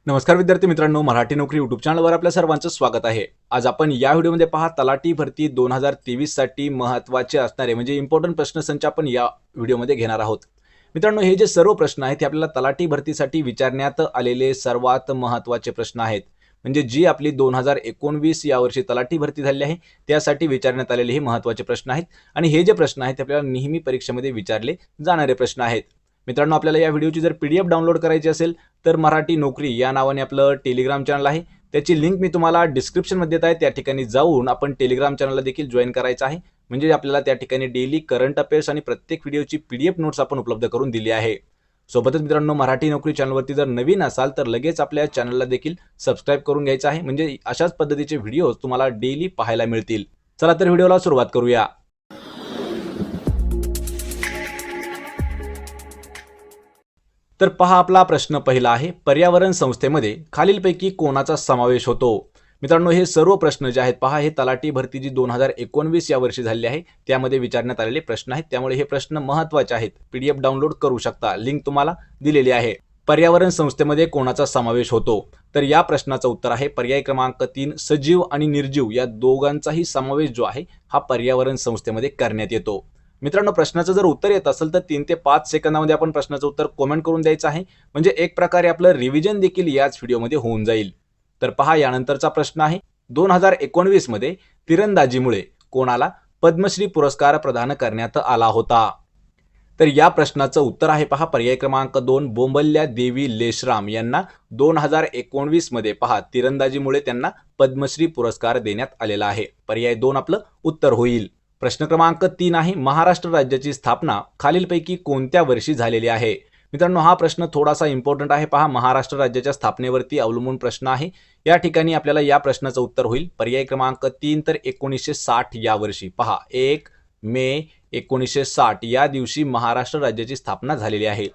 नमस्कार विद्यार्थी मित्रांनो, मराठी नोकरी यूट्यूब चॅनलवर आपल्या सर्वांचं स्वागत आहे। आज आपण या व्हिडिओमध्ये पहा तलाठी भरती 2023 साठी महत्त्वाचे असणारे म्हणजे इम्पॉर्टंट प्रश्नसंच आपण या व्हिडिओमध्ये घेणार आहोत। मित्रांनो, हे जे सर्व प्रश्न आहेत ते आपल्याला तलाठी भरतीसाठी विचारण्यात आलेले सर्वात महत्त्वाचे प्रश्न आहेत। म्हणजे जी आपली 2019 या वर्षी तलाठी भरती झाली आहे त्यासाठी विचारण्यात आलेले हे महत्त्वाचे प्रश्न आहेत आणि हे जे प्रश्न आहेत ते आपल्याला नेहमी परीक्षेमध्ये विचारले जाणारे प्रश्न आहेत। मित्रांनो, आपल्याला या व्हिडिओची जर पीडीएफ डाउनलोड करायची असेल तर मराठी नोकरी या नावाने आपलं टेलिग्राम चॅनल आहे, त्याची लिंक मी तुम्हाला डिस्क्रिप्शनमध्ये देत आहे। त्या ठिकाणी जाऊन आपण टेलिग्राम चॅनलला देखील जॉइन करायचं आहे, म्हणजे आपल्याला त्या ठिकाणी डेली करंट अफेअर्स आणि प्रत्येक व्हिडिओची पीडीएफ नोट्स आपण उपलब्ध करून दिली आहे। सोबतच मित्रांनो, मराठी नोकरी चॅनलवरती जर नवीन असाल तर लगेच आपल्या चॅनलला देखील सबस्क्राइब करून घ्यायचं आहे, म्हणजे अशाच पद्धतीचे व्हिडिओज तुम्हाला डेली पाहायला मिळतील। चला तर व्हिडिओला सुरुवात करूया। तर पहा, आपला प्रश्न पहिला आहे, पर्यावरण संस्थेमध्ये खालीलपैकी कोणाचा समावेश होतो? मित्रांनो, हे सर्व प्रश्न जे आहेत पहा, हे तलाठी भरती जी 2019 या वर्षी झाली आहे त्यामध्ये विचारण्यात आलेले प्रश्न आहेत, त्यामुळे हे प्रश्न महत्त्वाचे आहेत। पीडीएफ डाउनलोड करू शकता, लिंक तुम्हाला दिलेली आहे। पर्यावरण संस्थेमध्ये कोणाचा समावेश होतो? तर या प्रश्नाचं उत्तर आहे पर्याय क्रमांक 3, सजीव आणि निर्जीव या दोघांचाही समावेश जो आहे हा पर्यावरण संस्थेमध्ये करण्यात येतो। मित्रांनो, प्रश्नाचं जर उत्तर येत असेल तर 3 ते 5 सेकंदामध्ये आपण प्रश्नाचं उत्तर कमेंट करून द्यायचं आहे, म्हणजे एक प्रकारे आपलं रिव्हिजन देखील याच व्हिडिओमध्ये होऊन जाईल। तर पहा, यानंतरचा प्रश्न आहे, 2019 मध्ये तिरंदाजीमुळे कोणाला पद्मश्री पुरस्कार प्रदान करण्यात आला होता? तर या प्रश्नाचं उत्तर आहे पहा पर्याय क्रमांक 2, बोंबल्या देवी लेशराम यांना 2019 मध्ये पहा तिरंदाजीमुळे त्यांना पद्मश्री पुरस्कार देण्यात आलेला आहे। पर्याय 2 आपलं उत्तर होईल। प्रश्न क्रमांक 3 आहे, महाराष्ट्र राज्याची स्थापना खालीलपैकी कोणत्या वर्षी झालेली आहे? मित्रांनो, हा प्रश्न थोडासा इम्पॉर्टंट आहे। पहा, महाराष्ट्र राज्याच्या स्थापनेवरती अवलंबून प्रश्न आहे। या ठिकाणी आपल्याला या प्रश्नाचं उत्तर होईल पर्याय क्रमांक 3, तर 1960 या वर्षी। पहा, 1 मे 1960 या दिवशी महाराष्ट्र राज्याची स्थापना झालेली आहे।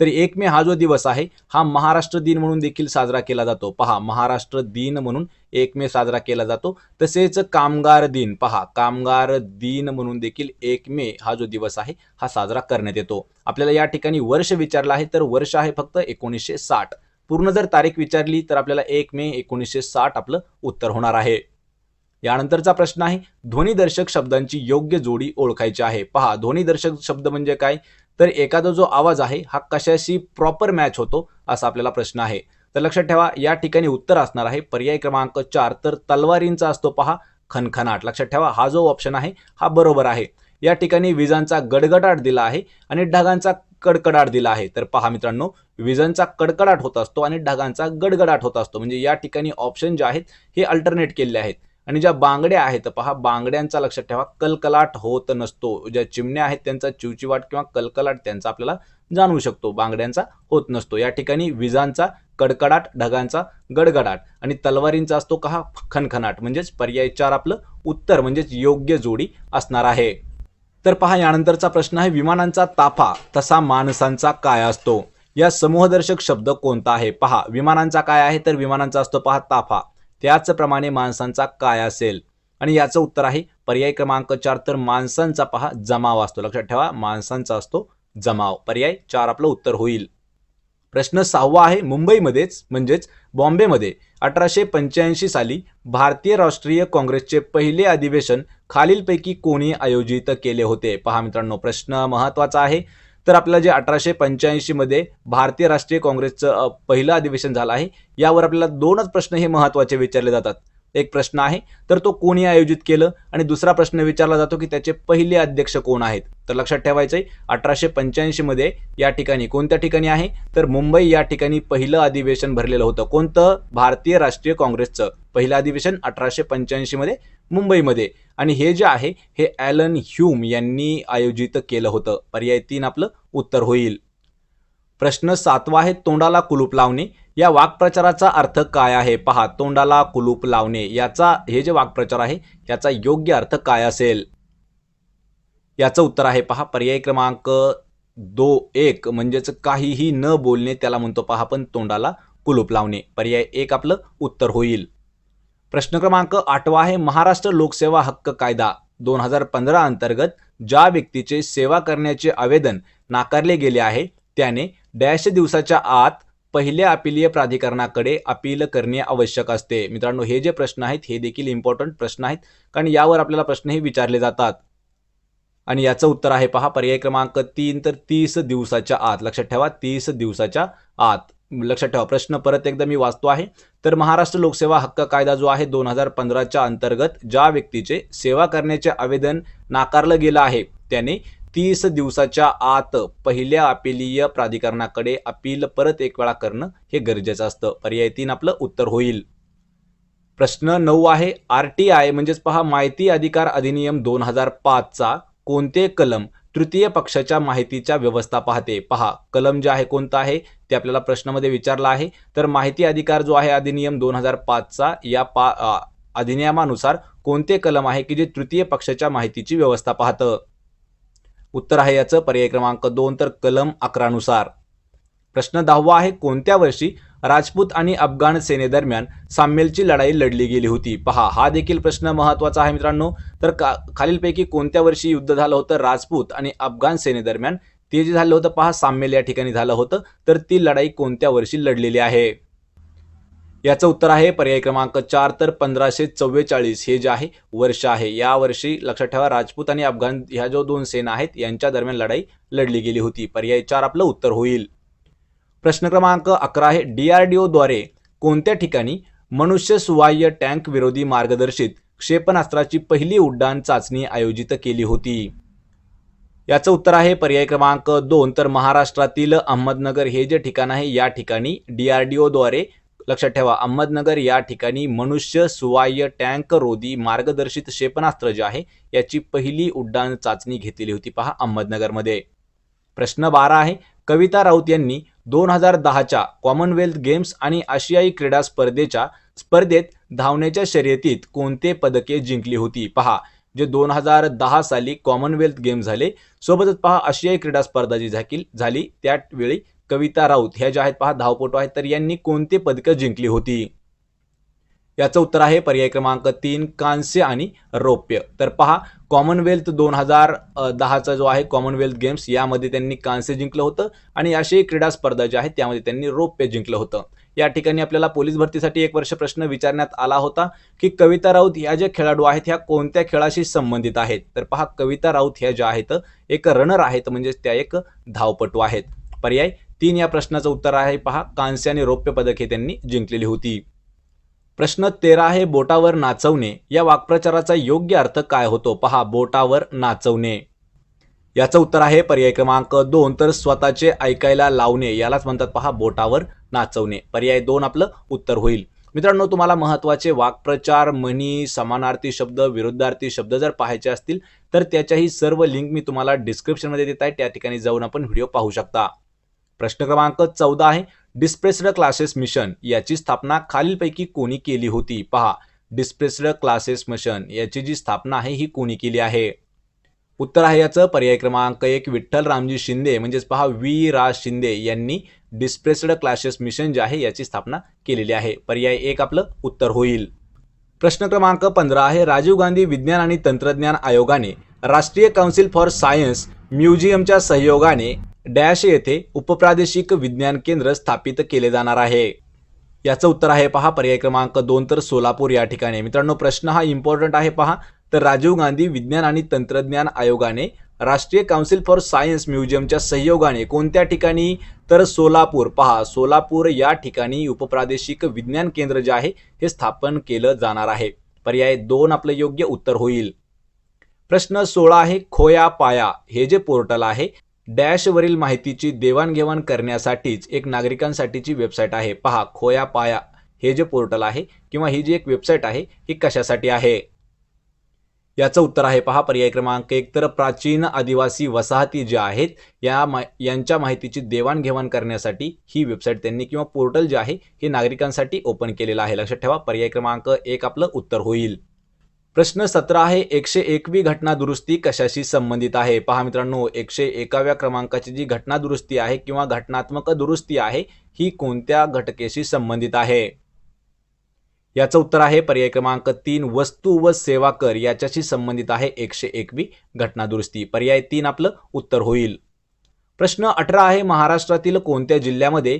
तर 1 मे हा जो दिवस आहे हा महाराष्ट्र दिन म्हणून देखील साजरा केला जातो। पहा, महाराष्ट्र दिन म्हणून 1 मे साजरा केला जातो। तसेच कामगार दिन, पहा कामगार दिन म्हणून देखील 1 मे हा जो दिवस आहे हा साजरा करण्यात येतो। आपल्याला या ठिकाणी वर्ष विचारलं आहे तर वर्ष आहे फक्त 1960। पूर्ण जर तारीख विचारली तर आपल्याला 1 मे 1960 आपलं उत्तर होणार आहे। यानंतरचा प्रश्न आहे, ध्वनिदर्शक शब्दांची योग्य जोडी ओळखायची आहे। पहा, ध्वनिदर्शक शब्द म्हणजे काय? तर एखादा जो आवाज आहे हा कशाशी प्रॉपर मॅच होतो असा आपल्याला प्रश्न आहे। तर लक्षात ठेवा, या ठिकाणी उत्तर असणार आहे पर्याय क्रमांक 4, तर तलवारींचा असतो पहा खणखणाट। लक्षात ठेवा, हा जो ऑप्शन आहे हा बरोबर आहे। या ठिकाणी विजांचा गडगडाट दिला आहे आणि ढगांचा कडकडाट दिला आहे। तर पहा मित्रांनो, विजांचा कडकडाट होत असतो आणि ढगांचा गडगडाट होत असतो, म्हणजे या ठिकाणी ऑप्शन जे आहेत हे अल्टरनेट केलेले आहेत। आणि ज्या बांगड्या आहेत पहा, बांगड्यांचा लक्षात ठेवा कलकलाट होत नसतो। ज्या चिमण्या आहेत त्यांचा चिवचिवाट किंवा कलकलाट त्यांचा आपल्याला जाणवू शकतो, बांगड्यांचा होत नसतो। या ठिकाणी विजांचा कडकडाट, ढगांचा गडगडाट आणि तलवारींचा असतो का खणखणाट, म्हणजेच पर्याय 4 आपलं उत्तर म्हणजेच योग्य जोडी असणार आहे। तर पहा, यानंतरचा प्रश्न आहे, विमानांचा ताफा तसा माणसांचा काय असतो? या समूहदर्शक शब्द कोणता आहे? पहा, विमानांचा काय आहे? तर विमानांचा असतो पहा ताफा, त्याचप्रमाणे माणसांचा काय असेल? आणि याचं उत्तर आहे पर्याय क्रमांक 4, तर माणसांचा पहा जमाव असतो। लक्षात ठेवा, माणसांचा असतो जमाव। पर्याय 4 आपलं उत्तर होईल। प्रश्न 6वा आहे, मुंबईमध्येच म्हणजेच बॉम्बेमध्ये 1885 साली भारतीय राष्ट्रीय काँग्रेसचे पहिले अधिवेशन खालीलपैकी कोणी आयोजित केले होते? पहा मित्रांनो, प्रश्न महत्त्वाचा आहे। तर आपल्याला जे 1885 मध्ये भारतीय राष्ट्रीय काँग्रेसचं पहिलं अधिवेशन झालं आहे यावर आपल्याला 2च प्रश्न हे महत्त्वाचे विचारले जातात। एक प्रश्न आहे तर तो कोणी आयोजित केलं, आणि दुसरा प्रश्न विचारला जातो की त्याचे पहिले अध्यक्ष कोण आहेत? तर लक्षात ठेवायचंय 1885 मध्ये या ठिकाणी कोणत्या ठिकाणी आहे? तर मुंबई या ठिकाणी पहिलं अधिवेशन भरलेलं होतं। कोणतं? भारतीय राष्ट्रीय काँग्रेसचं पहिलं अधिवेशन 1885 मध्ये मुंबईमध्ये, आणि हे जे आहे हे ॲलन ह्यूम यांनी आयोजित केलं होतं। पर्याय 3 आपलं उत्तर होईल। प्रश्न 7वा आहे, तोंडाला कुलूप लावणे या वाक्प्रचाराचा अर्थ काय आहे? पहा, तोंडाला कुलूप लावणे याचा हे जे वाक्प्रचार आहे याचा योग्य अर्थ काय असेल? याचं उत्तर आहे पहा पर्याय क्रमांक 1, म्हणजेच काहीही न बोलणे त्याला म्हणतो पहा आपण तोंडाला कुलूप लावणे। पर्याय 1 आपलं उत्तर होईल। प्रश्न क्रमांक 8वा आहे, महाराष्ट्र लोकसेवा हक्क कायदा 2015 अंतर्गत ज्या व्यक्तीचे सेवा करण्याचे आवेदन नाकारले गेले आहे त्याने डॅश दिवसाच्या आत पहिल्या अपिलीय प्राधिकरणाकडे अपील करणे आवश्यक असते? मित्रांनो, हे जे प्रश्न आहेत हे देखील इम्पॉर्टंट प्रश्न आहेत, कारण यावर आपल्याला प्रश्नही विचारले जातात. आणि याचं उत्तर आहे पहा पर्याय क्रमांक 3, तर 30 दिवसाच्या आत. लक्षात ठेवा, 30 दिवसाच्या आत. लक्षात ठेवा, प्रश्न परत एकदा मी वाचतो आहे. तर महाराष्ट्र लोकसेवा हक्क कायदा जो आहे 2015च्या अंतर्गत ज्या व्यक्तीचे सेवा करण्याचे आवेदन नाकारलं गेलं आहे त्याने 30 दिवसाच्या आत पहिल्या अपिलीय प्राधिकरणाकडे अपील परत एक वेळा करणं हे गरजेचं असतं. पर्याय 3 आपलं उत्तर होईल. प्रश्न 9 आहे, RTI म्हणजेच पहा माहिती अधिकार अधिनियम 2005 चा कोणते कलम तृतीय पक्षाच्या माहितीच्या व्यवस्था पाहते? पहा, कलम जे आहे कोणता आहे ते आपल्याला प्रश्नामध्ये विचारला आहे. तर माहिती अधिकार जो आहे अधिनियम 2005 चा या अधिनियमानुसार कोणते कलम आहे की जे तृतीय पक्षाच्या माहितीची व्यवस्था पाहतं? उत्तर आहे याचं पर्याय क्रमांक 2, तर कलम 11 नुसार. प्रश्न 10 आहे, कोणत्या वर्षी राजपूत आणि अफगाण सेनेदरम्यान साम्मेलची लढाई लढली गेली होती? पहा, हा देखील प्रश्न महत्त्वाचा आहे मित्रांनो. तर खालीलपैकी कोणत्या वर्षी युद्ध झालं होतं राजपूत आणि अफगाण सेनेदरम्यान? ते जे झालं होतं पहा साम्मेल या ठिकाणी झालं होतं. तर ती लढाई कोणत्या वर्षी लढलेली आहे? याचं उत्तर आहे पर्याय क्रमांक 4, तर 1544 हे जे आहे वर्ष आहे. या वर्षी लक्षात ठेवा राजपूत आणि अफगाण ह्या जो दोन सेना आहेत यांच्या दरम्यान लढाई लढली गेली होती. पर्याय 4 आपलं उत्तर होईल. प्रश्न क्रमांक 11 आहे, DRDO द्वारे कोणत्या ठिकाणी मनुष्य सुवाह्य टँक विरोधी मार्गदर्शित क्षेपणास्त्राची पहिली उड्डाण चाचणी आयोजित केली होती? याचं उत्तर आहे पर्याय क्रमांक 2, तर महाराष्ट्रातील अहमदनगर हे जे ठिकाण आहे या ठिकाणी DRDO द्वारे लक्षात ठेवा अहमदनगर या ठिकाणी मनुष्य सुवाह्य टँक रोधी मार्गदर्शित क्षेपणास्त्र जे आहे याची पहिली उड्डाण चाचणी घेतलेली होती पहा अहमदनगरमध्ये. प्रश्न 12 आहे, कविता राऊत यांनी 2010च्या कॉमनवेल्थ गेम्स आणि आशियाई क्रीडा स्पर्धेत धावण्याच्या शर्यतीत कोणते पदके जिंकली होती? पहा, जे 2010 साली कॉमनवेल्थ गेम झाले सोबतच पहा आशियाई क्रीडा स्पर्धा जी झाली त्यावेळी कविता राऊत ह्या ज्या आहेत पहा धावपटू आहेत, तर यांनी कोणते पदकं जिंकली होती? याचं उत्तर आहे पर्याय क्रमांक 3, कांस्य आणि रौप्य. तर पहा कॉमनवेल्थ 2010चा जो आहे कॉमनवेल्थ गेम्स यामध्ये त्यांनी कांस्य जिंकलं होतं आणि आशियाई क्रीडा स्पर्धा ज्या आहेत त्यामध्ये त्यांनी रौप्य जिंकलं होतं. या ठिकाणी आपल्याला पोलीस भरतीसाठी एक वर्ष प्रश्न विचारण्यात आला होता की कविता राऊत ह्या ज्या खेळाडू आहेत ह्या कोणत्या खेळाशी संबंधित आहेत? तर पहा कविता राऊत ह्या ज्या आहेत एक रनर आहेत, म्हणजे त्या एक धावपटू आहेत. पर्याय 3 या प्रश्नाचं उत्तर आहे पहा कांस्य आणि रौप्य पदके त्यांनी जिंकलेली होती. प्रश्न 13 आहे, बोटावर नाचवणे या वाक्प्रचाराचा योग्य अर्थ काय होतो? पहा, बोटावर नाचवणे. याचं उत्तर आहे पर्याय क्रमांक 2, तर स्वतःचे ऐकायला लावणे यालाच म्हणतात पहा बोटावर नाचवणे. पर्याय 2 आपलं उत्तर होईल. मित्रांनो, तुम्हाला महत्त्वाचे वाक्प्रचार, म्हणी, समानार्थी शब्द, विरुद्धार्थी शब्द जर पाहायचे असतील तर त्याच्याही सर्व लिंक मी तुम्हाला डिस्क्रिप्शनमध्ये देत आहे, त्या ठिकाणी जाऊन आपण व्हिडिओ पाहू शकता. प्रश्न क्रमांक 14 आहे, डिस्प्रेस्ड क्लासेस मिशन याची स्थापना खालीलपैकी कोणी केली होती? पहा, डिस्प्रेस्ड क्लासेस मिशन याची जी स्थापना आहे ही कोणी केली आहे? उत्तर आहे याचं पर्याय क्रमांक 1, विठ्ठल रामजी शिंदे म्हणजेच पहा वी.रा. शिंदे यांनी डिस्प्रेस्ड क्लासेस मिशन जे आहे याची स्थापना केलेली आहे. पर्याय 1 आपलं उत्तर होईल. प्रश्न क्रमांक 15 आहे, राजीव गांधी विज्ञान आणि तंत्रज्ञान आयोगाने राष्ट्रीय काउन्सिल फॉर सायन्स म्युझियमच्या सहयोगाने डॅश येथे उपप्रादेशिक विज्ञान केंद्र स्थापित केले जाणार आहे. याचं उत्तर आहे पहा पर्याय क्रमांक 2, तर सोलापूर या ठिकाणी. मित्रांनो, प्रश्न हा इम्पॉर्टंट आहे पहा. तर राजीव गांधी विज्ञान आणि तंत्रज्ञान आयोगाने राष्ट्रीय काउन्सिल फॉर सायन्स म्युझियमच्या सहयोगाने कोणत्या ठिकाणी? तर सोलापूर. पहा, सोलापूर या ठिकाणी उपप्रादेशिक विज्ञान केंद्र जे आहे हे स्थापन केलं जाणार आहे. पर्याय 2 आपलं योग्य उत्तर होईल. प्रश्न 16 आहे, खोया पाया हे जे पोर्टल आहे डॅशवरील माहितीची देवाणघेवाण करण्यासाठीच एक नागरिकांसाठीची वेबसाईट आहे. पहा, खोया पाया हे जे पोर्टल आहे किंवा ही जी एक वेबसाईट आहे ही कशासाठी आहे? याचं उत्तर आहे पहा पर्याय क्रमांक 1, तर प्राचीन आदिवासी वसाहती ज्या आहेत यांच्या माहितीची देवाणघेवाण करण्यासाठी ही वेबसाईट त्यांनी किंवा पोर्टल जे आहे हे नागरिकांसाठी ओपन केलेलं आहे. लक्षात ठेवा पर्याय क्रमांक 1 आपलं उत्तर होईल. प्रश्न 17 आहे, 101वी घटना दुरुस्ती कशाशी संबंधित आहे? पहा मित्रांनो, 101व्या क्रमांकाची जी घटना दुरुस्ती आहे किंवा घटनात्मक दुरुस्ती आहे ही कोणत्या घटकेशी संबंधित आहे? याचं उत्तर आहे पर्याय क्रमांक 3, वस्तू व सेवा कर याच्याशी संबंधित आहे 101वी घटना दुरुस्ती. पर्याय 3 आपलं उत्तर होईल. प्रश्न 18 आहे, महाराष्ट्रातील कोणत्या जिल्ह्यामध्ये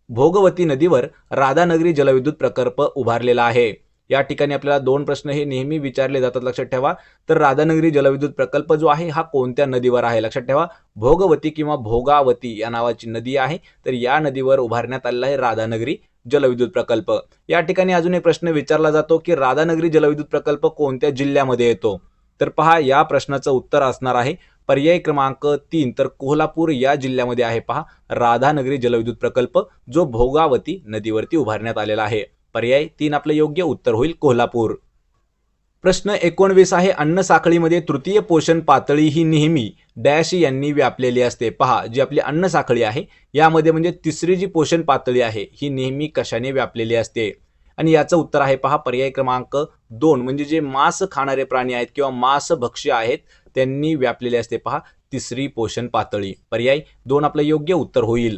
भोगवती नदीवर राधानगरी जलविद्युत प्रकल्प उभारलेला आहे? या ठिकाणी आपल्याला दोन प्रश्न हे नेहमी विचारले जातात, लक्षात ठेवा. तर राधानगरी जलविद्युत प्रकल्प जो आहे हा कोणत्या नदीवर आहे? लक्षात ठेवा, भोगवती किंवा भोगावती या नावाची नदी आहे. तर या नदीवर उभारण्यात आलेला आहे राधानगरी जलविद्युत प्रकल्प. या ठिकाणी अजून एक प्रश्न विचारला जातो की राधानगरी जलविद्युत प्रकल्प कोणत्या जिल्ह्यामध्ये येतो? तर पहा, या प्रश्नाचं उत्तर असणार आहे पर्याय क्रमांक 3, तर कोल्हापूर या जिल्ह्यामध्ये आहे पहा राधानगरी जलविद्युत प्रकल्प, जो भोगावती नदीवरती उभारण्यात आलेला आहे. पर्याय 3 आपलं योग्य उत्तर होईल, कोल्हापूर. प्रश्न 19 आहे, अन्न साखळीमध्ये तृतीय पोषण पातळी ही नेहमी डॅश यांनी व्यापलेली असते. पहा, जी आपली अन्न साखळी आहे यामध्ये म्हणजे तिसरी जी पोषण पातळी आहे ही नेहमी कशाने व्यापलेली असते? आणि याचं उत्तर आहे पहा पर्याय क्रमांक 2, म्हणजे जे मांस खाणारे प्राणी आहेत किंवा मांसभक्षी आहेत त्यांनी व्यापलेले असते पहा तिसरी पोषण पातळी. पर्याय 2 आपलं योग्य उत्तर होईल.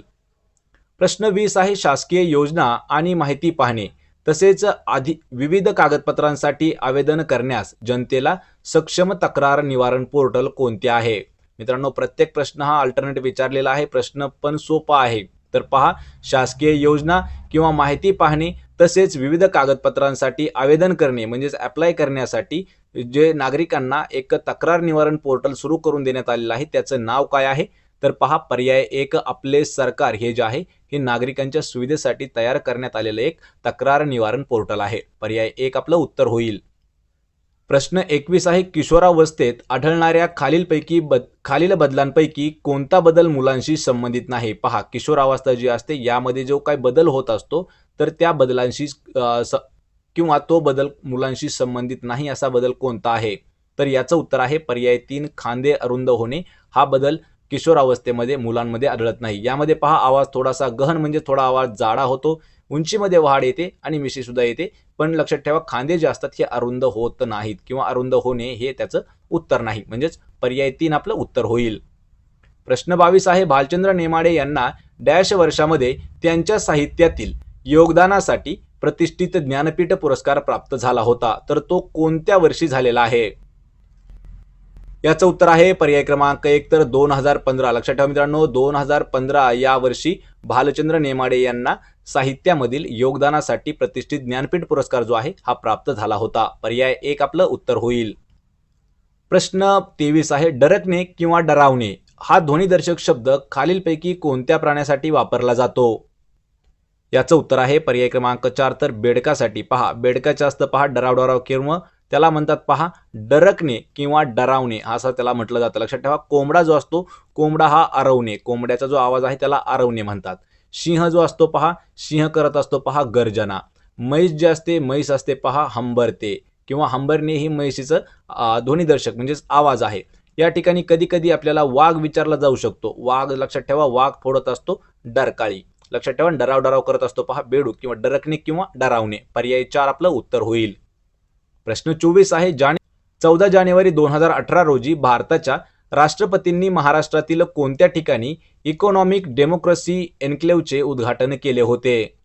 प्रश्न 20 आहे, शासकीय योजना आणि माहिती पाहणे तसेच विविध कागदपत्रांसाठी आवेदन करण्यास जनतेला सक्षम तक्रार निवारण पोर्टल कोणते आहे? मित्रांनो, प्रत्येक प्रश्न हा अल्टरनेट विचारलेला आहे. प्रश्न पण सोपा आहे. तर पहा, शासकीय योजना किंवा माहिती पाहणे तसेच विविध कागदपत्रांसाठी आवेदन करणे म्हणजेच अप्लाय करण्यासाठी जे नागरिकांना एक तक्रार निवारण पोर्टल सुरू करून देण्यात आलेलं आहे त्याचं नाव काय आहे? तर पहा, पर्याय 1 आपले सरकार हे जे आहे हे नागरिकांच्या सुविधेसाठी तयार करण्यात आलेलं एक तक्रार निवारण पोर्टल आहे. पर्याय 1 आपलं उत्तर होईल. प्रश्न 21 आहे, किशोरावस्थेत आढळणाऱ्या खालील बदलांपैकी कोणता बदल मुलांशी संबंधित नाही? पहा, किशोरावस्था जी असते यामध्ये जो काही बदल होत असतो तर त्या बदलांशी किंवा तो बदल मुलांशी संबंधित नाही असा बदल कोणता आहे? तर याचं उत्तर आहे पर्याय 3 खांदे अरुंद होणे. हा बदल किशोरावस्थेमध्ये मुलांमध्ये आढळत नाही. यामध्ये पहा, आवाज थोडासा गहन म्हणजे थोडा आवाज जाडा होतो, उंचीमध्ये वाढ येते आणि मिशी सुद्धा येते. पण लक्षात ठेवा, खांदे जे असतात हे अरुंद होत नाहीत किंवा अरुंद होणे हे त्याचं उत्तर नाही. म्हणजेच पर्याय 3 आपलं उत्तर होईल. प्रश्न 22 आहे, भालचंद्र नेमाडे यांना डॅश वर्षामध्ये त्यांच्या साहित्यातील योगदानासाठी प्रतिष्ठित ज्ञानपीठ पुरस्कार प्राप्त झाला होता? तर तो कोणत्या वर्षी झालेला आहे? याचं उत्तर आहे पर्याय क्रमांक 1 तर 2015. लक्षात ठेवा मित्रांनो, 2015 या वर्षी भालचंद्र नेमाडे यांना साहित्यामधील योगदानासाठी प्रतिष्ठित ज्ञानपीठ पुरस्कार जो आहे हा प्राप्त झाला होता. पर्याय 1 आपलं उत्तर होईल. प्रश्न 23 आहे, डरकणे किंवा डरावणे हा ध्वनिदर्शक शब्द खालीलपैकी कोणत्या प्राण्यासाठी वापरला जातो? याचं उत्तर आहे पर्याय क्रमांक 4 तर बेडकासाठी. पहा, बेडकाचे असतं पहा डरावडराव किंवा त्याला म्हणतात पहा डरकणे किंवा डरावणे असं त्याला म्हटलं जातं. लक्षात ठेवा, कोंबडा जो असतो, कोंबडा हा आरवणे, कोंबड्याचा जो आवाज आहे त्याला आरवणे म्हणतात. सिंह जो असतो पहा, सिंह करत असतो पहा गर्जना. म्हैस जे असते, म्हैस असते पहा हंबरते किंवा हंबरणे ही म्हैसीचं ध्वनिदर्शक म्हणजेच आवाज आहे. या ठिकाणी कधी कधी आपल्याला वाघ विचारला जाऊ शकतो. वाघ लक्षात ठेवा, वाघ फोडत असतो डरकाळी. लक्षात ठेवा, डराव करत असतो पहा बेडूक किंवा डरकणे किंवा डरावणे. पर्याय 4 आपलं उत्तर होईल. प्रश्न 24 आहे, 14 जानेवारी 2018 रोजी भारताच्या राष्ट्रपतींनी महाराष्ट्रातील कोणत्या ठिकाणी इकॉनॉमिक डेमोक्रेसी एन्क्लेव्हचे उद्घाटन केले होते?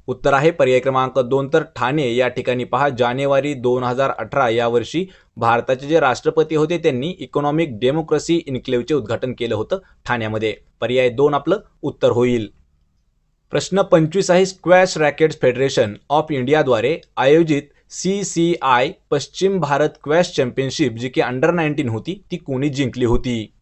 उत्तर आहे पर्याय क्रमांक 2 तर ठाणे या ठिकाणी. पहा, जानेवारी 2018 या वर्षी भारताचे जे राष्ट्रपती होते त्यांनी इकॉनॉमिक डेमोक्रेसी एन्क्लेव्हचे उद्घाटन केलं होतं ठाण्यामध्ये. पर्याय 2 आपलं उत्तर होईल. प्रश्न 25 आहे, स्क्वॅश रॅकेट्स फेडरेशन ऑफ इंडियाद्वारे आयोजित CCI पश्चिम भारत क्वॅश चॅम्पियनशिप जी की अंडर-19 होती ती कोणी जिंकली होती?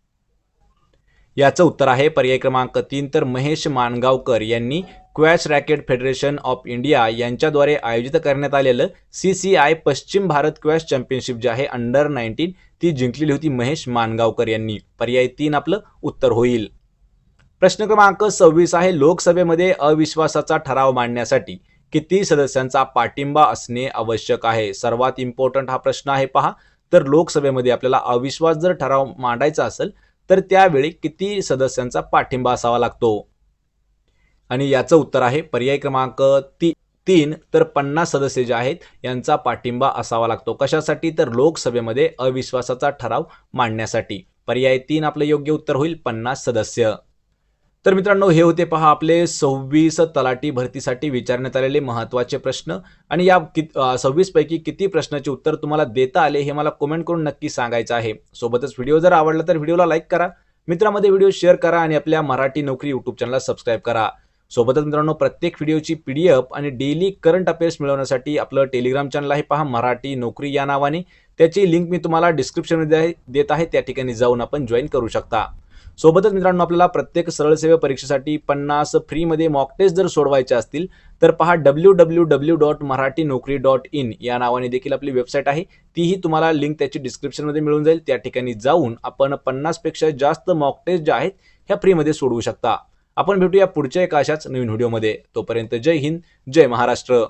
याचं उत्तर आहे पर्याय क्रमांक 3 तर महेश माणगावकर यांनी क्वॅश रॅकेट फेडरेशन ऑफ इंडिया यांच्याद्वारे आयोजित करण्यात आलेलं CCI पश्चिम भारत क्वॅश चॅम्पियनशिप जे आहे अंडर-19 ती जिंकलेली होती महेश माणगावकर यांनी. पर्याय 3 आपलं उत्तर होईल. प्रश्न क्रमांक 26 आहे, लोकसभेमध्ये अविश्वासाचा ठराव मांडण्यासाठी किती सदस्यांचा पाठिंबा असणे आवश्यक आहे? सर्वात इम्पॉर्टंट हा प्रश्न आहे पहा. तर लोकसभेमध्ये आपल्याला अविश्वास जर ठराव मांडायचा असेल तर त्यावेळी किती सदस्यांचा पाठिंबा असावा लागतो? आणि याचं उत्तर आहे पर्याय क्रमांक 3 तर 50 सदस्य जे आहेत यांचा पाठिंबा असावा लागतो. कशासाठी? तर लोकसभेमध्ये अविश्वासाचा ठराव मांडण्यासाठी. पर्याय 3 आपलं योग्य उत्तर होईल, 50 सदस्य. तर मित्रांनो, हे होते पहा आपले 26 तलाठी भरतीसाठी विचारण्यात आलेले महत्त्वाचे प्रश्न आणि या 26 पैकी किती प्रश्नाचे उत्तर तुम्हाला देता आले हे मला कमेंट करून नक्की सांगायचं आहे. सोबतच व्हिडिओ जर आवडला तर व्हिडिओला लाईक करा, मित्रांमध्ये व्हिडिओ शेअर करा आणि आपल्या मराठी नोकरी यूट्यूब चॅनलला सबस्क्राईब करा. सोबतच मित्रांनो, प्रत्येक व्हिडिओची PDF आणि डेली करंट अफेअर्स मिळवण्यासाठी आपलं टेलिग्राम चॅनल आहे पहा मराठी नोकरी या नावाने. त्याची लिंक मी तुम्हाला डिस्क्रिप्शनमध्ये देत आहे, त्या ठिकाणी जाऊन आपण जॉईन करू शकता. सोबतच मित्रांनो, आपल्याला प्रत्येक सरळ सेवा परीक्षेसाठी 50 फ्रीमध्ये मॉक टेस्ट जर सोडवायचे असतील तर पहा www.maratinokri.in या नावाने देखील आपली वेबसाईट आहे. तीही तुम्हाला लिंक त्याची डिस्क्रिप्शनमध्ये मिळून जाईल. त्या ठिकाणी जाऊन आपण 50 पेक्षा जास्त मॉक टेस्ट ज्या आहेत ह्या फ्रीमध्ये सोडवू शकता. आपण भेटूया पुढच्या एका अशाच नवीन व्हिडिओमध्ये. तोपर्यंत जय हिंद, जय महाराष्ट्र.